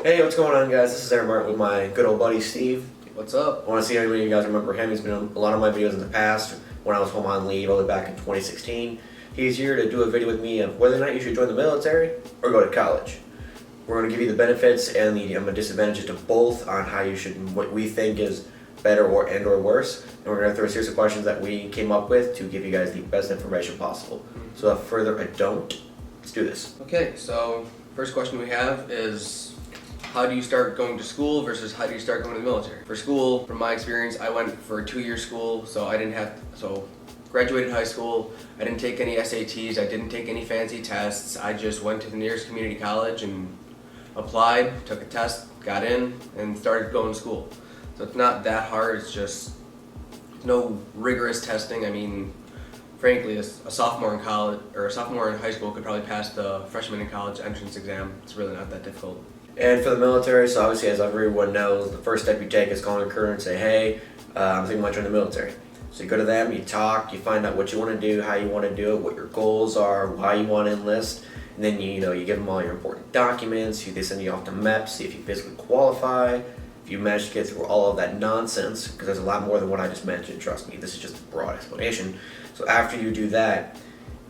Hey, what's going on, guys? This is Aaron Martin with my good old buddy Steve. What's up? I want to see how many of you guys remember him. He's been on a lot of my videos in the past when I was home on leave all the way back in 2016. He's here to do a video with me of whether or not you should join the military or go to college. We're going to give you the benefits and the disadvantages to both on how you should, what we think is better or worse. And we're going to throw a series of questions that we came up with to give you guys the best information possible. So without further ado, let's do this. Okay, so first question we have is, how do you start going to school versus how do you start going to the military? For school, from my experience, I went for a 2-year school, so graduated high school. I didn't take any SATs, I didn't take any fancy tests. I just went to the nearest community college and applied, took a test, got in, and started going to school. So it's not that hard, it's just no rigorous testing. I mean, frankly, a sophomore in college or a sophomore in high school could probably pass the freshman in college entrance exam. It's really not that difficult. And for the military, so obviously, as everyone knows, the first step you take is calling a recruiter and say, hey, I'm thinking about joining the military. So you go to them, you talk, you find out what you want to do, how you want to do it, what your goals are, why you want to enlist, and then you give them all your important documents. They send you off to MEP, see if you physically qualify, if you manage to get through all of that nonsense, because there's a lot more than what I just mentioned, trust me, this is just a broad explanation. So after you do that,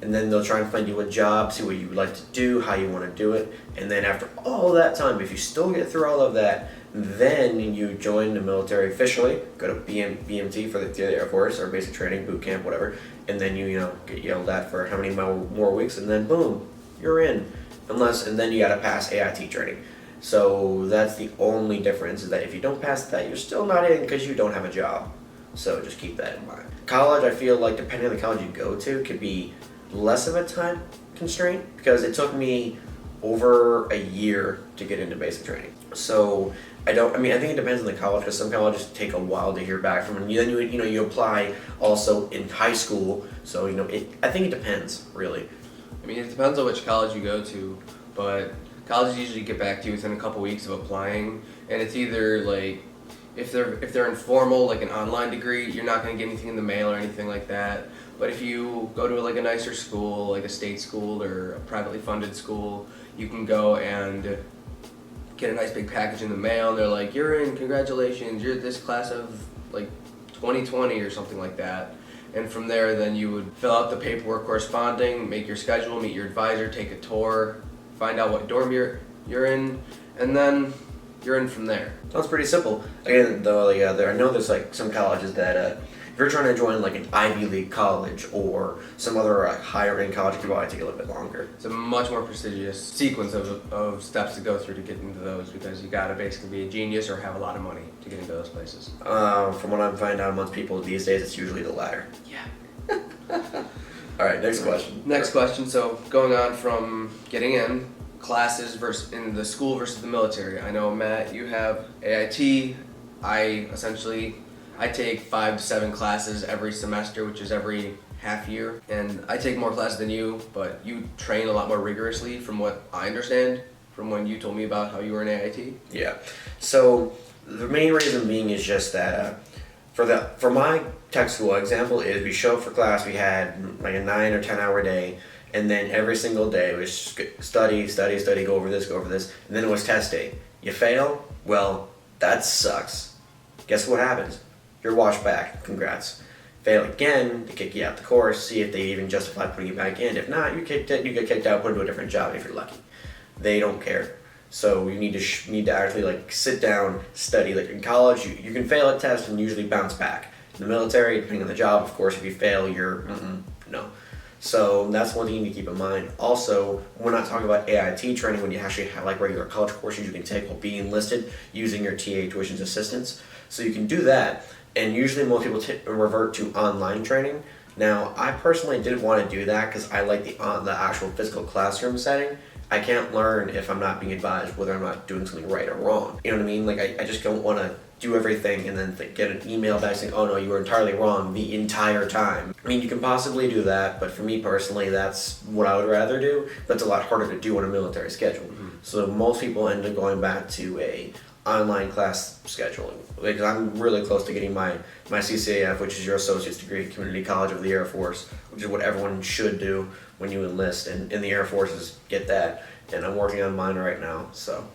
and then they'll try and find you a job, see what you would like to do, how you want to do it, and then after all that time, if you still get through all of that, then you join the military officially, go to BMT for the Air Force, or basic training, boot camp, whatever, and then you get yelled at for how many more weeks, and then boom, you're in. And then you gotta pass AIT training. So that's the only difference, is that if you don't pass that, you're still not in because you don't have a job. So just keep that in mind. College, I feel like, depending on the college you go to, could be less of a time constraint, because it took me over a year to get into basic training. So I think it depends on the college, because some colleges take a while to hear back from, and then you apply also in high school. So I think it depends, really. I mean, it depends on which college you go to, but colleges usually get back to you within a couple weeks of applying, and it's either like, if they're informal, like an online degree, you're not going to get anything in the mail or anything like that. But if you go to like a nicer school, like a state school or a privately funded school, you can go and get a nice big package in the mail, and they're like, you're in, congratulations, you're this class of like 2020 or something like that. And from there, then you would fill out the paperwork corresponding, make your schedule, meet your advisor, take a tour, find out what dorm you're in, and then you're in from there. Sounds pretty simple. Again, though, I know there's like some colleges that if you're trying to join like an Ivy League college or some other higher end college, it could probably take a little bit longer. It's a much more prestigious sequence of steps to go through to get into those, because you gotta basically be a genius or have a lot of money to get into those places. From what I'm finding out amongst people these days, it's usually the latter. Yeah. All right, next question. Next question. So going on from getting in classes versus in the school versus the military. I know, Matt, you have AIT. I take 5 to 7 classes every semester, which is every half year, and I take more classes than you, but you train a lot more rigorously from what I understand from when you told me about how you were in AIT. Yeah. So the main reason being is just that for my tech school example is we show up for class, we had like a 9 or 10 hour day, and then every single day was study, go over this, and then it was test day. You fail? Well, that sucks. Guess what happens? You're washed back. Congrats. Fail again, they kick you out the course, see if they even justify putting you back in. If not, you get kicked out, put into a different job if you're lucky. They don't care. So you need to actually like sit down, study. Like in college, you can fail a test and usually bounce back. In the military, depending on the job, of course, if you fail, you're no. So that's one thing you need to keep in mind. Also, we're not talking about AIT training when you actually have like regular college courses you can take while being enlisted using your TA tuition assistance. So you can do that, and usually most people revert to online training. Now, I personally didn't want to do that because I like the actual physical classroom setting. I can't learn if I'm not being advised whether I'm not doing something right or wrong. You know what I mean? Like I just don't want to do everything and then get an email back saying, oh no, you were entirely wrong the entire time. I mean, you can possibly do that, but for me personally, that's what I would rather do. That's a lot harder to do on a military schedule. Mm-hmm. So most people end up going back to a online class scheduling. Because I'm really close to getting my CCAF, which is your Associate's Degree, Community College of the Air Force, which is what everyone should do when you enlist. And in the Air Forces, get that. And I'm working on mine right now. So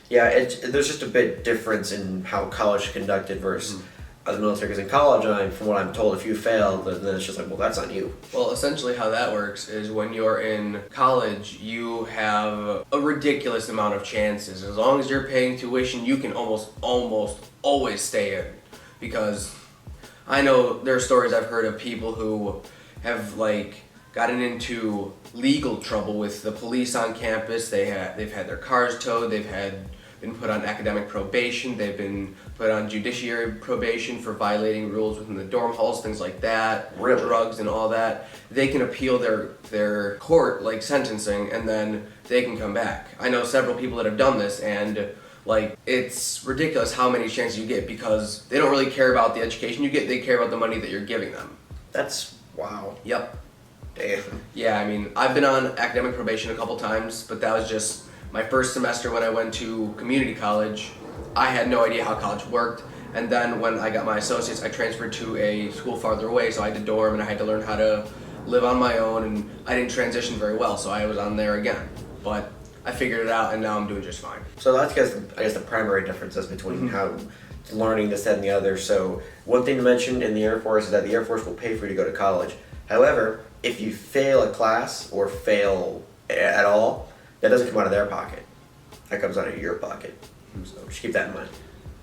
Yeah, there's just a bit difference in how college is conducted versus the military. Because in college, from what I'm told, if you fail, then it's just like, well, that's on you. Well, essentially how that works is when you're in college, you have a ridiculous amount of chances. As long as you're paying tuition, you can almost always stay in. Because I know there are stories I've heard of people who have like gotten into legal trouble with the police on campus. They've had their cars towed. They've been put on academic probation. They've been put on judiciary probation for violating rules within the dorm halls, things like that. Really? Drugs and all that. They can appeal their court like sentencing, and then they can come back. I know several people that have done this, and like it's ridiculous how many chances you get because they don't really care about the education you get. They care about the money that you're giving them. That's wow. Yep. Damn. Yeah, I mean, I've been on academic probation a couple times, but that was just my first semester when I went to community college. I had no idea how college worked, and then when I got my associates, I transferred to a school farther away, so I had to dorm and I had to learn how to live on my own, and I didn't transition very well, so I was on there again. But I figured it out, and now I'm doing just fine. So that's I guess the primary differences between how learning this, that, and the other. So one thing to mention in the Air Force is that the Air Force will pay for you to go to college. However, if you fail a class or fail at all, that doesn't come out of their pocket. That comes out of your pocket. So just keep that in mind.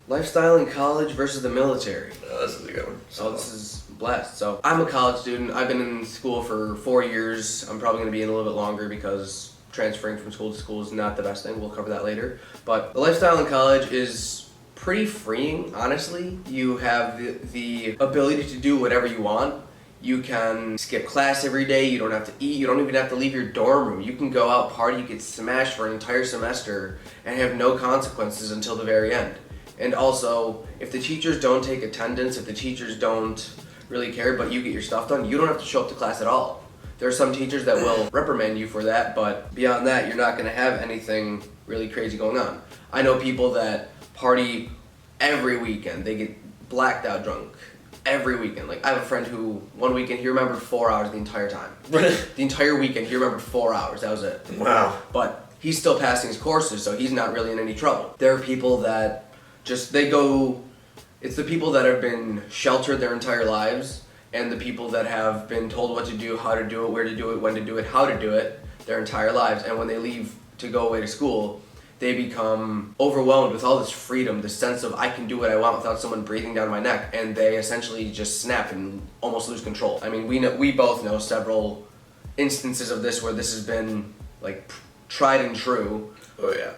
Lifestyle in college versus the military. This is a good one. So this is blessed. So I'm a college student. I've been in school for 4 years. I'm probably going to be in a little bit longer because transferring from school to school is not the best thing. We'll cover that later. But the lifestyle in college is pretty freeing, honestly. You have the ability to do whatever you want. You can skip class every day. You don't have to eat. You don't even have to leave your dorm room. You can go out, party, you get smashed for an entire semester and have no consequences until the very end. And also, if the teachers don't take attendance, if the teachers don't really care, but you get your stuff done, you don't have to show up to class at all. There are some teachers that will reprimand you for that, but beyond that, you're not going to have anything really crazy going on. I know people that party every weekend. They get blacked out drunk every weekend. Like, I have a friend who, one weekend, he remembered 4 hours the entire time. The entire weekend, he remembered 4 hours. That was it. Wow. But he's still passing his courses, so he's not really in any trouble. There are people that it's the people that have been sheltered their entire lives, and the people that have been told what to do, how to do it, where to do it, when to do it, how to do it, their entire lives. And when they leave to go away to school, they become overwhelmed with all this freedom, this sense of I can do what I want without someone breathing down my neck, and they essentially just snap and almost lose control. I mean, we both know several instances of this where this has been like tried and true. Oh yeah.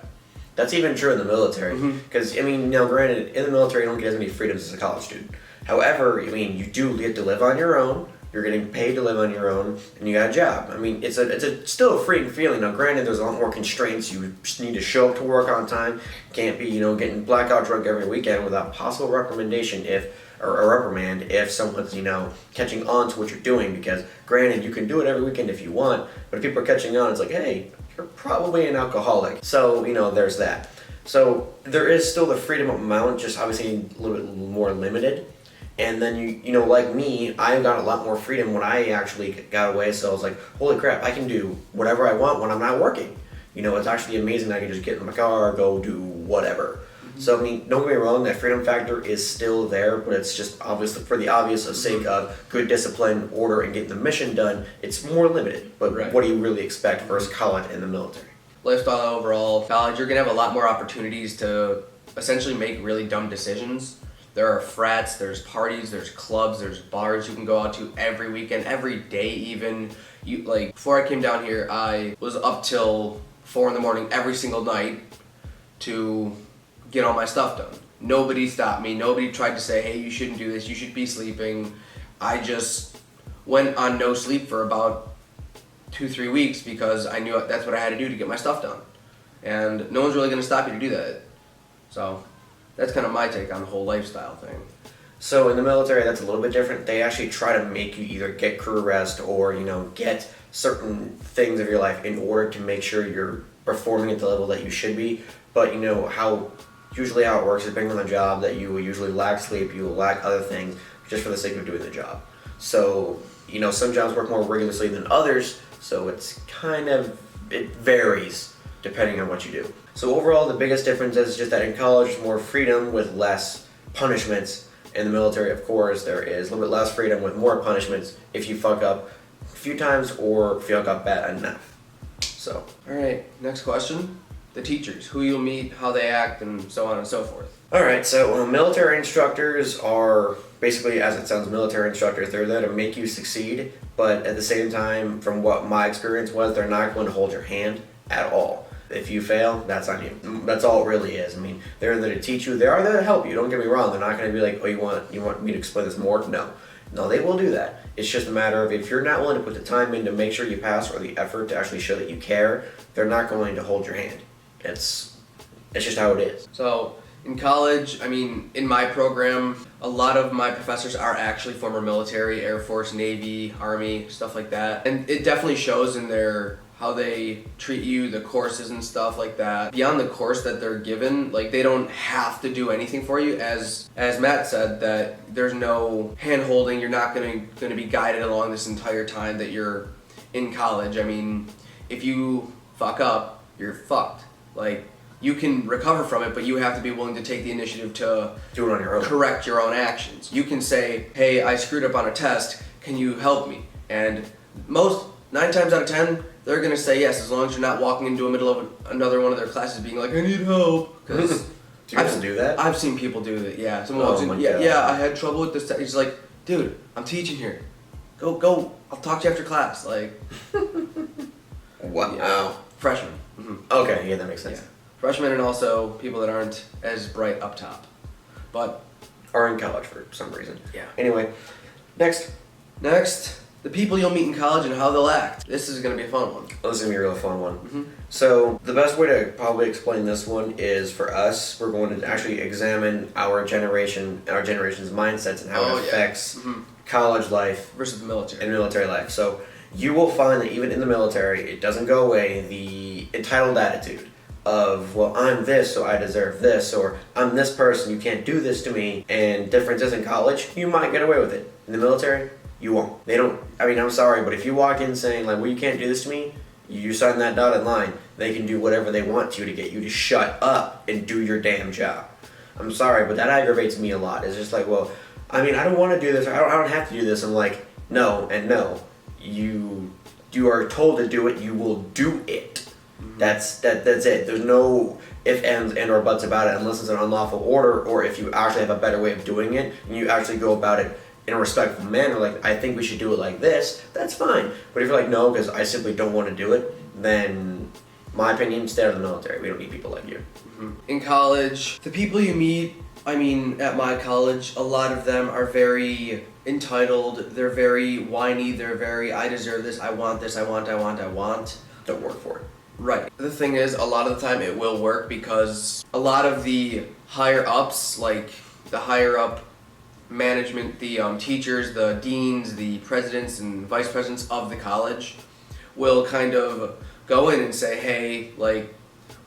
That's even true in the military. Because, I mean, now granted, in the military you don't get as many freedoms as a college student. However, I mean, you do get to live on your own, you're getting paid to live on your own, and you got a job. I mean, it's still a freeing feeling. Now granted, there's a lot more constraints. You just need to show up to work on time. Can't be, getting blackout drunk every weekend without possible recommendation or a reprimand if someone's, catching on to what you're doing. Because granted, you can do it every weekend if you want, but if people are catching on, it's like, hey, you're probably an alcoholic. So, there's that. So there is still the freedom amount, just obviously a little bit more limited. And then like me, I got a lot more freedom when I actually got away. So I was like, holy crap, I can do whatever I want when I'm not working. It's actually amazing. I can just get in my car, go do whatever. So, I mean, don't get me wrong, that freedom factor is still there, but it's just obviously for the obvious sake of good discipline, order, and getting the mission done, it's more limited. But Right. What do you really expect versus college and the military? Lifestyle overall, college, you're going to have a lot more opportunities to essentially make really dumb decisions. There are frats, there's parties, there's clubs, there's bars you can go out to every weekend, every day even. Before I came down here, I was up till 4 a.m. every single night to get all my stuff done. Nobody stopped me. Nobody tried to say, hey, you shouldn't do this. You should be sleeping. I just went on no sleep for about 2-3 weeks because I knew that's what I had to do to get my stuff done. And no one's really going to stop you to do that. So that's kind of my take on the whole lifestyle thing. So in the military, that's a little bit different. They actually try to make you either get crew arrest or, get certain things of your life in order to make sure you're performing at the level that you should be. But usually how it works is depending on the job that you will usually lack sleep, you will lack other things just for the sake of doing the job. So, some jobs work more rigorously than others, so it varies. depending on what you do. So overall, the biggest difference is just that in college, there's more freedom with less punishments. In the military, of course, there is a little bit less freedom with more punishments if you fuck up a few times or if you fuck up bad enough. So. All right, next question. The teachers, who you'll meet, how they act, and so on and so forth. Alright, so military instructors are basically, as it sounds, military instructors. They're there to make you succeed, but at the same time, from what my experience was, they're not going to hold your hand at all. If you fail, that's on you. That's all it really is. I mean, they're there to teach you. They are there to help you. Don't get me wrong. They're not going to be like, oh, you want me to explain this more? No, they will do that. It's just a matter of if you're not willing to put the time in to make sure you pass or the effort to actually show that you care, they're not going to hold your hand. It's just how it is. So in college, I mean, in my program, a lot of my professors are actually former military, Air Force, Navy, Army, stuff like that. And it definitely shows in their how they treat you, the courses and stuff like that. Beyond the course that they're given, like they don't have to do anything for you. As Matt said, that there's no hand holding. You're not going to be guided along this entire time that you're in college. I mean, if you fuck up, you're fucked. Like, you can recover from it, but you have to be willing to take the initiative to do it on your own. Correct your own actions. You can say, hey, I screwed up on a test, can you help me? And 9 times out of 10, they're gonna say yes, as long as you're not walking into the middle of another one of their classes being like, I need help. Because do you do that? I've seen people do that, yeah. Someone walks in, yeah, I had trouble with this test. He's like, dude, I'm teaching here. Go, I'll talk to you after class. Like, wow. Yeah. Freshmen. Mm-hmm. Okay, yeah, that makes sense. Yeah. Freshmen and also people that aren't as bright up top. But are in college for some reason. Yeah. Anyway, next, the people you'll meet in college and how they'll act. This is going to be a fun one. This is going to be a real fun one. Mm-hmm. So the best way to probably explain this one is for us, we're going to actually examine our generation's mindsets and how it affects college life versus the military. And military life. So you will find that even in the military, it doesn't go away, the entitled attitude of, well, I'm this, so I deserve this, or I'm this person, you can't do this to me. And differences in college, you might get away with it. In the military, you won't. They don't, I mean, I'm sorry, but if you walk in saying, like, well, you can't do this to me, you sign that dotted line, they can do whatever they want to get you to shut up and do your damn job. I'm sorry, but that aggravates me a lot. It's just like, well, I mean, I don't want to do this, I don't have to do this. I'm like, no and no. You are told to do it, you will do it. That's it. There's no if, ands, and or buts about it unless it's an unlawful order, or if you actually have a better way of doing it and you actually go about it in a respectful manner, like, I think we should do it like this, that's fine. But if you're like, no, because I simply don't want to do it, then, my opinion, stay out of the military. We don't need people like you. Mm-hmm. In college, the people you meet, I mean, at my college, a lot of them are very entitled, they're very whiny, they're very, I deserve this, I want this, I want. Don't work for it. Right. The thing is, a lot of the time it will work because a lot of the higher ups, like the higher up management, the teachers, the deans, the presidents and vice presidents of the college will kind of go in and say, hey, like,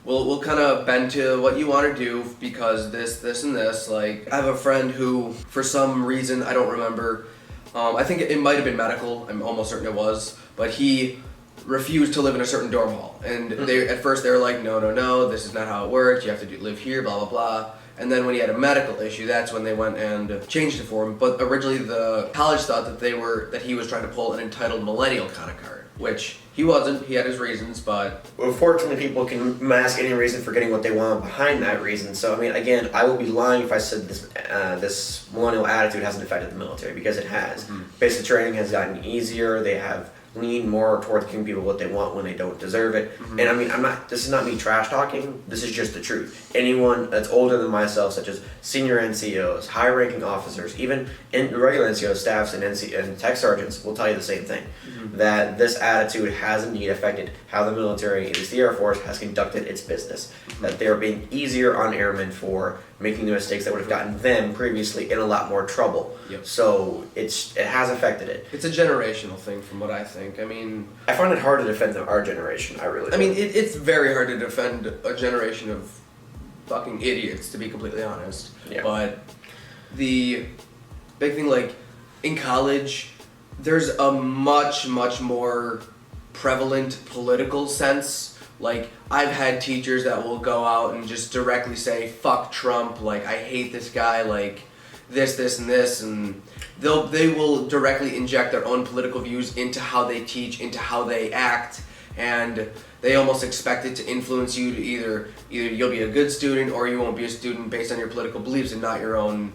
we'll kind of bend to what you want to do because this, and this. Like, I have a friend who, for some reason, I don't remember, I think it might have been medical, I'm almost certain it was, but he refused to live in a certain dorm hall. And at first they were like, no, this is not how it works, you have to live here, blah, blah, blah. And then when he had a medical issue, that's when they went and changed it for him. But originally the college thought that he was trying to pull an entitled millennial kind of card, which he wasn't. He had his reasons, but... Well, fortunately, people can mask any reason for getting what they want behind that reason. So, I mean, again, I would be lying if I said this millennial attitude hasn't affected the military, because it has. Mm-hmm. Basic training has gotten easier. They have leaned more towards giving people what they want when they don't deserve it. Mm-hmm. And I mean, this is not me trash talking, this is just the truth. Anyone that's older than myself, such as senior NCOs, high ranking officers, even in regular NCO staffs and tech sergeants will tell you the same thing. Mm-hmm. That this attitude has indeed affected how the military, at least the Air Force, has conducted its business. Mm-hmm. That they're being easier on airmen for making the mistakes that would have gotten them previously in a lot more trouble. Yep. So it has affected it. It's a generational thing from what I think. I mean... I find it hard to defend our generation, I really do. I mean, it's very hard to defend a generation of fucking idiots, to be completely honest. Yeah. But the big thing, like, in college, there's a much more prevalent political sense Like, I've had teachers that will go out and just directly say, fuck Trump, like, I hate this guy, like, this, and this, and they will directly inject their own political views into how they teach, into how they act, and they almost expect it to influence you to either you'll be a good student or you won't be a student based on your political beliefs and not your own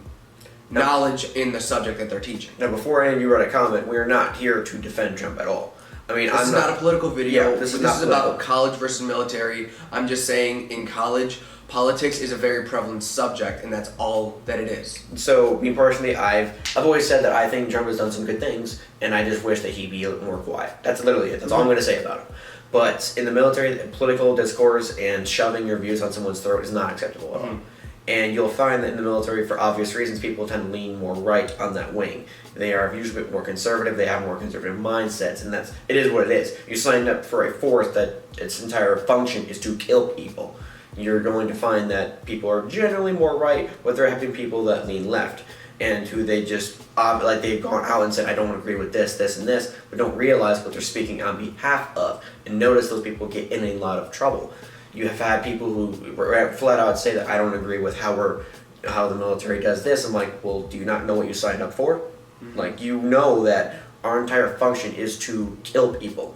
knowledge in the subject that they're teaching. Now, before any of you write a comment, we are not here to defend Trump at all. I mean, this is not a political video. Yeah, this is about college versus military. I'm just saying, in college, politics is a very prevalent subject, and that's all that it is. So, me personally, I've always said that I think Trump has done some good things, and I just wish that he'd be a little more quiet. That's literally it. That's all I'm going to say about him. But in the military, political discourse and shoving your views on someone's throat is not acceptable at all. And you'll find that in the military, for obvious reasons, people tend to lean more right on that wing. They are usually a bit more conservative, they have more conservative mindsets, and it is what it is. You signed up for a force that its entire function is to kill people. You're going to find that people are generally more right, but there have been people that lean left, and who they just, like they've gone out and said, I don't agree with this, this, and this, but don't realize what they're speaking on behalf of. And notice those people get in a lot of trouble. You have had people who flat out say that I don't agree with how the military does this. I'm like, well, do you not know what you signed up for? Like, you know that our entire function is to kill people.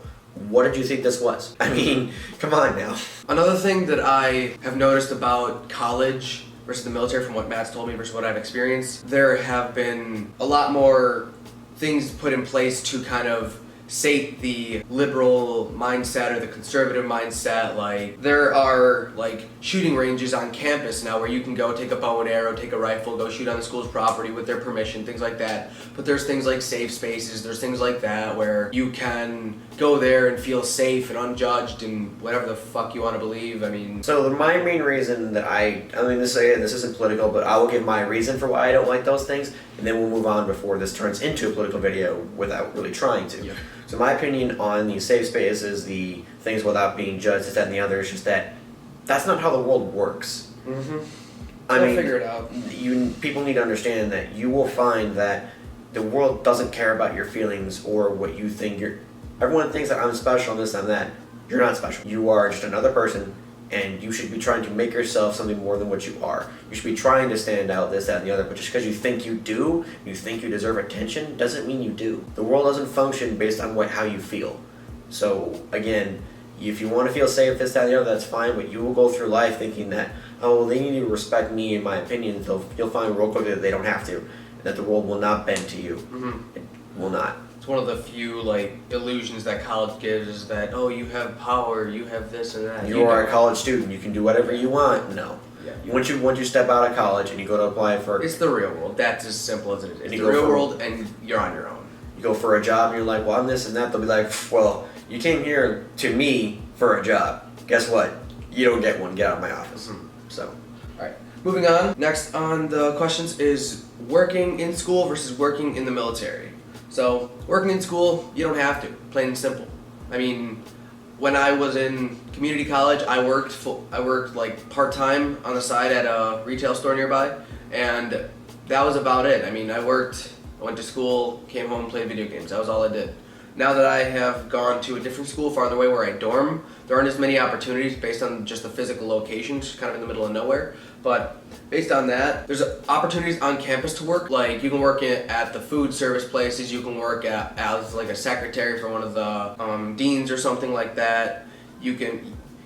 What did you think this was? I mean, come on now. Another thing that I have noticed about college versus the military, from what Matt's told me versus what I've experienced, there have been a lot more things put in place to kind of sate the liberal mindset or the conservative mindset. Like, there are like shooting ranges on campus now where you can go take a bow and arrow, take a rifle, go shoot on the school's property with their permission, things like that. But there's things like safe spaces, there's things like that where you can go there and feel safe and unjudged and whatever the fuck you want to believe. I mean, so my main reason that I mean, this isn't political, but I will give my reason for why I don't like those things, and then we'll move on before this turns into a political video without really trying to. Yeah. So my opinion on the safe spaces, the things without being judged, this, that, and the other, is just that that's not how the world works. I mean, figure it out. People need to understand that you will find that the world doesn't care about your feelings or what you think. Everyone thinks that I'm special and this and that. You're not special. You are just another person, and you should be trying to make yourself something more than what you are. You should be trying to stand out, this, that, and the other, but just because you think you do, you think you deserve attention, doesn't mean you do. The world doesn't function based on how you feel. So, again, if you want to feel safe, this, that, and the other, that's fine, but you will go through life thinking that, oh, well, they need to respect me and my opinions. You'll find real quickly that they don't have to, that the world will not bend to you. It will not. It's one of the few illusions that college gives, is that, oh, you have power, you have this and that. You are a college student, you can do whatever you want. No. Yeah. Once you step out of college and you go to apply for... It's the real world. That's as simple as it is. It's the real world, and you're on your own. You go for a job and you're like, well, I'm this and that. They'll be like, well, you came here to me for a job. Guess what? You don't get one. Get out of my office. So... Alright, moving on. Next on the questions is working in school versus working in the military. So, working in school, you don't have to, plain and simple. I mean, when I was in community college, I worked part-time on the side at a retail store nearby, and that was about it. I mean, I went to school, came home, played video games. That was all I did. Now that I have gone to a different school farther away where I dorm, there aren't as many opportunities based on just the physical location, just kind of in the middle of nowhere. But based on that, there's opportunities on campus to work. Like, you can work at the food service places, you can work as like a secretary for one of the deans or something like that. You can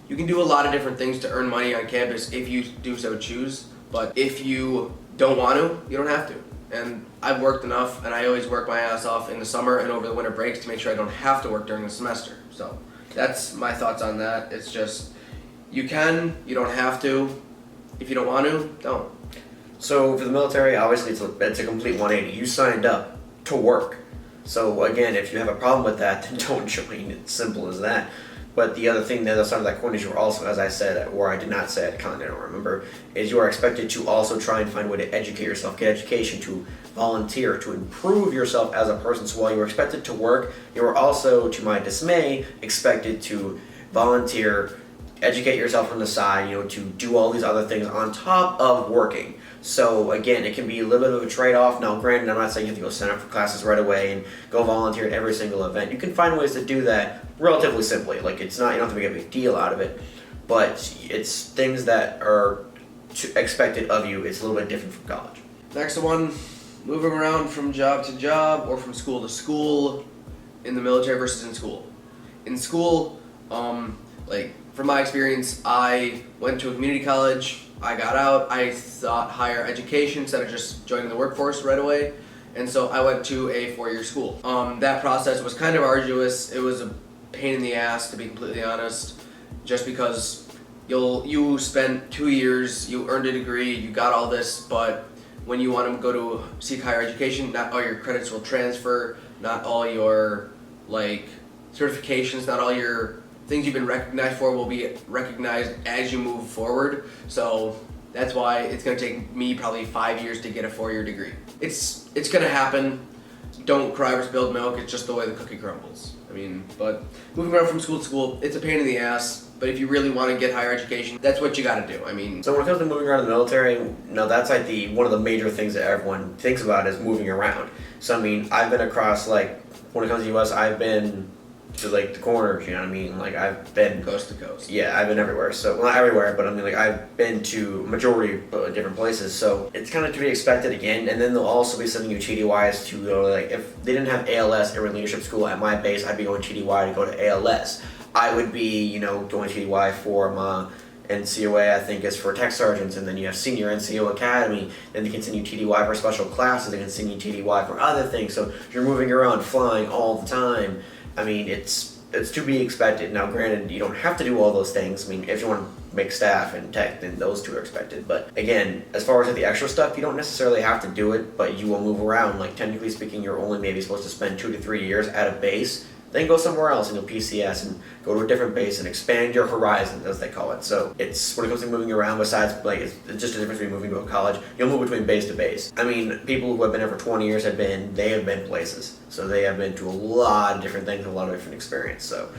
do a lot of different things to earn money on campus if you do so choose. But if you don't want to, you don't have to. And I've worked enough, and I always work my ass off in the summer and over the winter breaks to make sure I don't have to work during the semester. So that's my thoughts on that. It's just, you can, you don't have to. If you don't want to, don't. So for the military, obviously it's a complete 180. You signed up to work. So again, if you have a problem with that, then don't join. It's simple as that. But the other thing, the other side of that coin is you are also, as I said, or I did not say it, I don't remember, is you are expected to also try and find a way to educate yourself, get education, to volunteer, to improve yourself as a person. So while you are expected to work, you are also, to my dismay, expected to volunteer educate yourself on the side, to do all these other things on top of working. So again, it can be a little bit of a trade-off. Now, granted, I'm not saying you have to go sign up for classes right away and go volunteer at every single event. You can find ways to do that relatively simply. Like, it's not, you don't have to make a big deal out of it, but it's things that are expected of you. It's a little bit different from college. Next one, moving around from job to job or from school to school in the military versus in school. In school, like from my experience, I went to a community college. I got out. I thought higher education instead of just joining the workforce right away, and so I went to a 4-year school. That process was kind of arduous. It was a pain in the ass, to be completely honest, just because you spent 2 years, you earned a degree, you got all this, but when you want to go to seek higher education, not all your credits will transfer, not all your certifications, not all your things you've been recognized for will be recognized as you move forward. So that's why it's going to take me probably 5 years to get a 4-year degree. It's going to happen. Don't cry over spilled milk. It's just the way the cookie crumbles. But moving around from school to school, it's a pain in the ass. But if you really want to get higher education, that's what you got to do. So when it comes to moving around the military, that's like one of the major things that everyone thinks about is moving around. So I've been across, when it comes to the U.S., I've been to the corners, I've been coast to coast. Yeah, I've been everywhere. So, well, not everywhere, but I've been to majority of different places. So it's kind of to be expected again. And then they'll also be sending you TDYs to go, if they didn't have ALS in leadership school at my base, I'd be going TDY to go to ALS. I would be, going TDY for my NCOA, I think, is for tech sergeants, and then you have senior NCO academy, then they continue TDY for special classes, they continue TDY for other things. So you're moving around, flying all the time. It's to be expected. Now, granted, you don't have to do all those things. If you want to make staff and tech, then those two are expected. But again, as far as the extra stuff, you don't necessarily have to do it, but you will move around. Technically speaking, you're only maybe supposed to spend 2 to 3 years at a base, then go somewhere else and you'll PCS and go to a different base and expand your horizons, as they call it. So it's, when it comes to moving around, besides it's just a difference between moving to a college, you'll move between base to base. People who have been there for 20 years have been places. So they have been to a lot of different things, a lot of different experience. So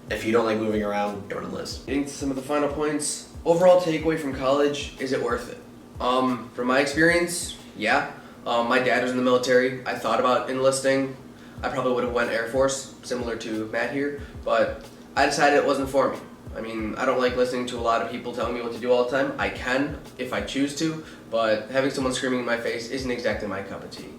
if you don't like moving around, don't enlist. Getting to some of the final points. Overall takeaway from college, is it worth it? From my experience, yeah. My dad was in the military. I thought about enlisting. I probably would have went Air Force, similar to Matt here, but I decided it wasn't for me. I don't like listening to a lot of people telling me what to do all the time. I can, if I choose to, but having someone screaming in my face isn't exactly my cup of tea.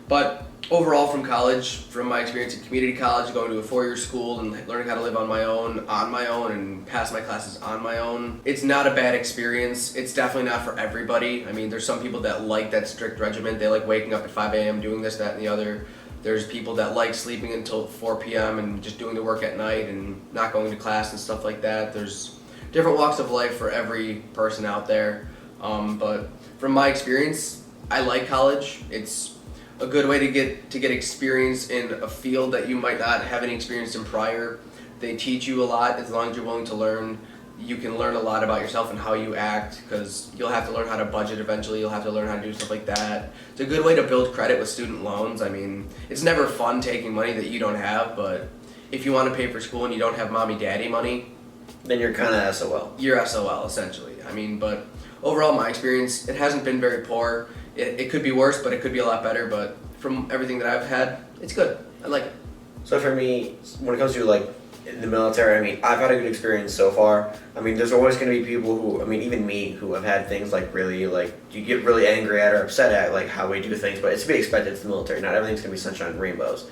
But overall from college, from my experience at community college, going to a 4-year school and learning how to live on my own, and pass my classes on my own, it's not a bad experience. It's definitely not for everybody. There's some people that like that strict regimen. They like waking up at 5 a.m., doing this, that, and the other. There's people that like sleeping until 4 p.m. and just doing the work at night and not going to class and stuff like that. There's different walks of life for every person out there. But from my experience, I like college. It's a good way to get experience in a field that you might not have any experience in prior. They teach you a lot as long as you're willing to learn. You can learn a lot about yourself and how you act, because you'll have to learn how to budget eventually. You'll have to learn how to do stuff like that. It's a good way to build credit with student loans. It's never fun taking money that you don't have, but if you want to pay for school and you don't have mommy daddy money, then you're kind of SOL. You're SOL essentially. But overall, my experience, it hasn't been very poor. It could be worse, but it could be a lot better. But from everything that I've had, it's good. I like it. So for me, when it comes to in the military, I've had a good experience so far. There's always going to be people who, even me, who have had things really, you get really angry at or upset at, how we do things, but it's to be expected. It's the military. Not everything's going to be sunshine and rainbows.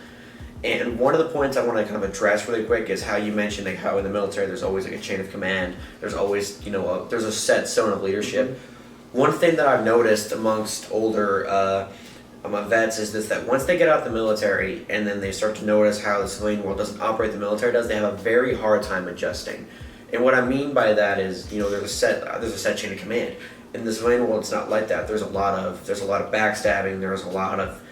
And one of the points I want to kind of address really quick is how you mentioned how in the military there's always a chain of command. There's always, there's a set zone of leadership. Mm-hmm. One thing that I've noticed amongst older vets is that once they get out of the military and then they start to notice how the civilian world doesn't operate the military does, they have a very hard time adjusting. And what I mean by that is, there's a set chain of command. In the civilian world, it's not like that. There's a lot of backstabbing. There's a lot of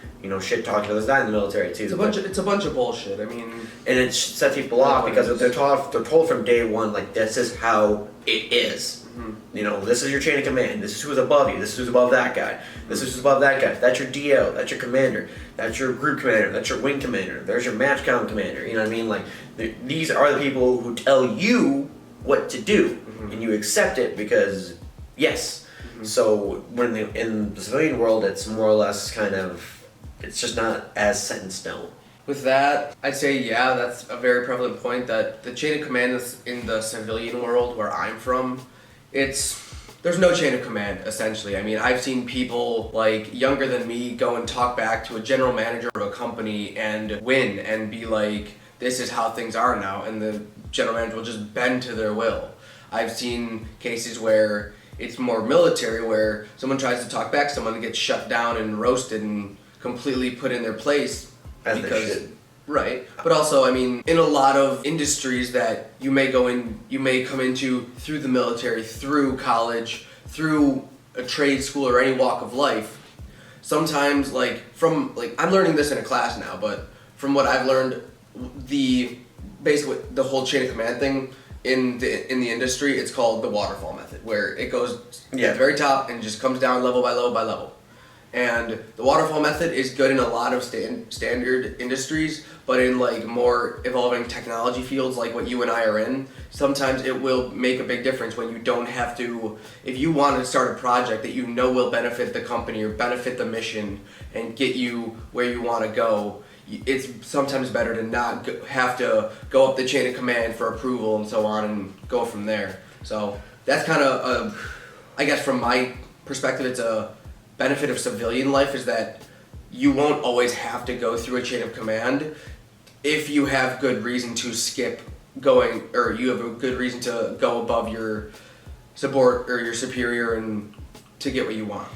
shit talking. There's that in the military too. It's a bunch of bullshit. And it sets people off because they're told from day one, this is how it is. Mm-hmm. This is your chain of command. This is who's above you. This is who's above that guy. This is who's above that guy. That's your DO. That's your commander. That's your group commander. That's your wing commander. There's your match comm commander. These are the people who tell you what to do, and you accept it because yes. So when in the civilian world, it's more or less kind of, it's just not as set in stone. With that, I'd say yeah, that's a very prevalent point, that the chain of command is in the civilian world where I'm from, there's no chain of command, essentially. I mean, I've seen people like younger than me go and talk back to a general manager of a company and win and be like, this is how things are now, and the general manager will just bend to their will. I've seen cases where it's more military, where someone tries to talk back, someone gets shut down and roasted and completely put in their place. As they should. Right. But also, I mean, in a lot of industries that you may come into through the military, through college, through a trade school or any walk of life, sometimes I'm learning this in a class now, but from what I've learned, basically the whole chain of command thing in the industry, it's called the waterfall method, where it goes at the very top and just comes down level by level by level. And the waterfall method is good in a lot of standard industries, but in like more evolving technology fields like what you and I are in, sometimes it will make a big difference when you don't have to, if you want to start a project that you know will benefit the company or benefit the mission and get you where you want to go, it's sometimes better to not have to go up the chain of command for approval and so on and go from there. So that's kind of, I guess from my perspective, it's a benefit of civilian life, is that you won't always have to go through a chain of command if you have good reason to skip going, or you have a good reason to go above your support or your superior and to get what you want.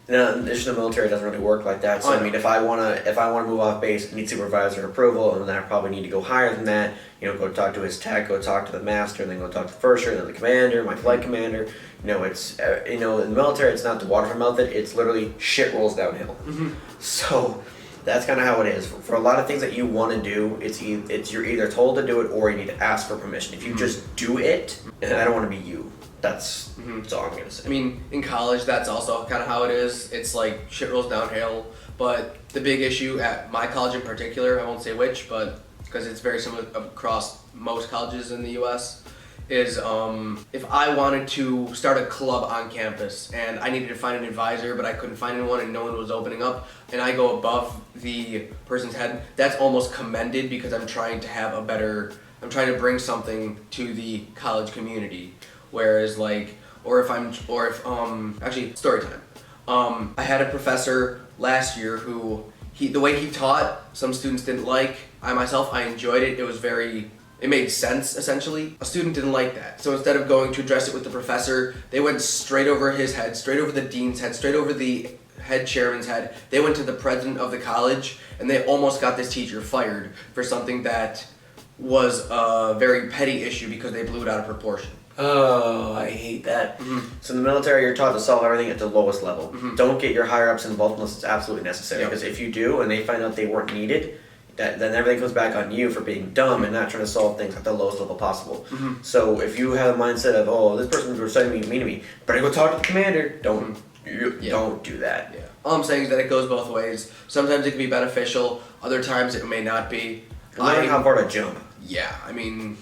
Now, in addition to the military, it doesn't really work like that. So I mean, if I wanna move off base, I need supervisor approval, and then I probably need to go higher than that. Go talk to his tech, go talk to the master, and then go talk to the first year, and then the commander, my flight commander. It's in the military, it's not the waterfall method. It's literally shit rolls downhill. So that's kind of how it is. For a lot of things that you want to do, it's you're either told to do it or you need to ask for permission. If you just do it, and I don't want to be you. That's all I'm gonna say. I mean, in college, that's also kind of how it is. It's like shit rolls downhill. But the big issue at my college in particular, I won't say which, but because it's very similar across most colleges in the U.S., is if I wanted to start a club on campus and I needed to find an advisor, but I couldn't find anyone and no one was opening up, and I go above the person's head, that's almost commended because I'm trying to bring something to the college community. Whereas actually, story time. I had a professor last year who, the way he taught, some students didn't like. I enjoyed it. It made sense, essentially. A student didn't like that. So instead of going to address it with the professor, they went straight over his head, straight over the dean's head, straight over the head chairman's head. They went to the president of the college, and they almost got this teacher fired for something that was a very petty issue because they blew it out of proportion. Oh, I hate that. So in the military, you're taught to solve everything at the lowest level. Don't get your higher-ups involved unless it's absolutely necessary. Because if you do, and they find out they weren't needed, then everything comes back on you for being dumb and not trying to solve things at the lowest level possible. So if you have a mindset of, oh, this person was reciting me mean to me, better go talk to the commander, don't do that. Yeah. All I'm saying is that it goes both ways. Sometimes it can be beneficial, other times it may not be. Learn how far to jump. Yeah, I mean,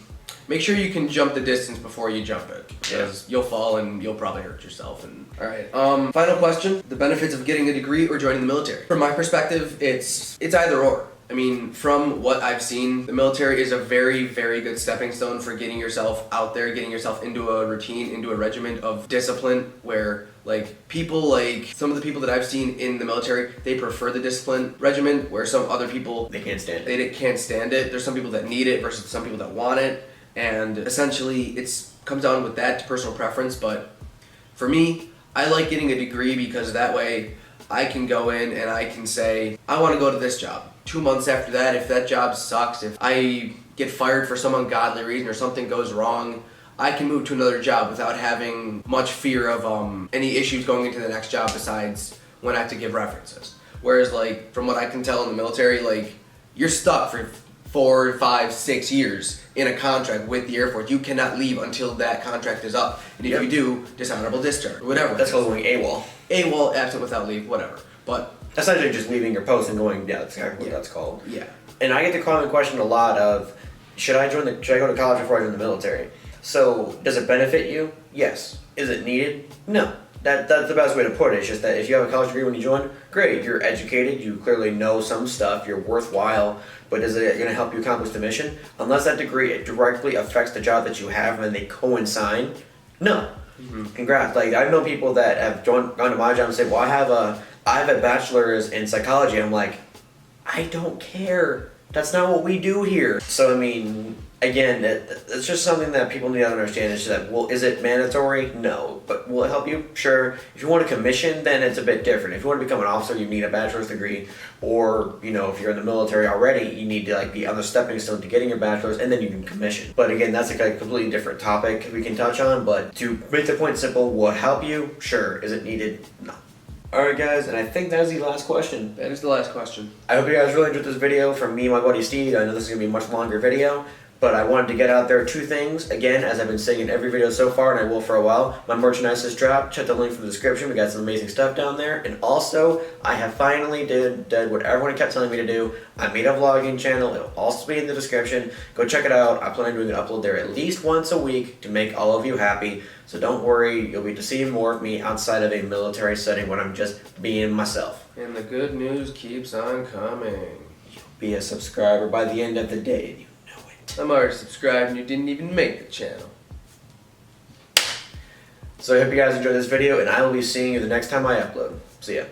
make sure you can jump the distance before you jump it, because you'll fall and you'll probably hurt yourself. All right. Final question: the benefits of getting a degree or joining the military. From my perspective, it's either or. I mean, from what I've seen, the military is a very, very good stepping stone for getting yourself out there, getting yourself into a routine, into a regiment of discipline where, some of the people that I've seen in the military, they prefer the discipline regimen, where some other people, they can't stand it. They can't stand it. There's some people that need it versus some people that want it. And essentially, it comes down with that to personal preference. But for me, I like getting a degree because that way I can go in and I can say, I want to go to this job. 2 months after that, if that job sucks, if I get fired for some ungodly reason or something goes wrong, I can move to another job without having much fear of any issues going into the next job besides when I have to give references. Whereas, from what I can tell in the military, you're stuck for 4, 5, 6 years in a contract with the Air Force. You cannot leave until that contract is up. And if you do, dishonorable discharge, whatever. That's called going AWOL. AWOL, absent without leave, whatever. But essentially just leaving your post and going, that's exactly what that's called. Yeah. And I get the common question a lot of, should I go to college before I join the military? So does it benefit you? Yes. Is it needed? No. That's the best way to put it. It's just that if you have a college degree when you join, great, you're educated, you clearly know some stuff, you're worthwhile, but is it going to help you accomplish the mission? Unless that degree directly affects the job that you have and they coincide, no. Congrats. Like, I know people that have gone to my job and say, well, I have a bachelor's in psychology. I'm like, I don't care. That's not what we do here. So, I mean, again, it's just something that people need to understand. Is that, well, is it mandatory? No. But will it help you? Sure. If you want a commission, then it's a bit different. If you want to become an officer, you need a bachelor's degree. Or, you know, if you're in the military already, you need to like be on the stepping stone to getting your bachelor's, and then you can commission. But again, that's like a completely different topic we can touch on. But to make the point simple, will it help you? Sure. Is it needed? No. Alright guys, and I think that is the last question. That is the last question. I hope you guys really enjoyed this video from me and my buddy Steve. I know this is going to be a much longer video, but I wanted to get out there two things. Again, as I've been saying in every video so far, and I will for a while, my merchandise has dropped. Check the link from the description. We got some amazing stuff down there. And also, I have finally did what everyone kept telling me to do. I made a vlogging channel. It'll also be in the description. Go check it out. I plan on doing an upload there at least once a week to make all of you happy. So don't worry, you'll be to see more of me outside of a military setting when I'm just being myself. And the good news keeps on coming. Be a subscriber by the end of the day, and you know it. I'm already subscribed and you didn't even make the channel. So I hope you guys enjoyed this video, and I will be seeing you the next time I upload. See ya.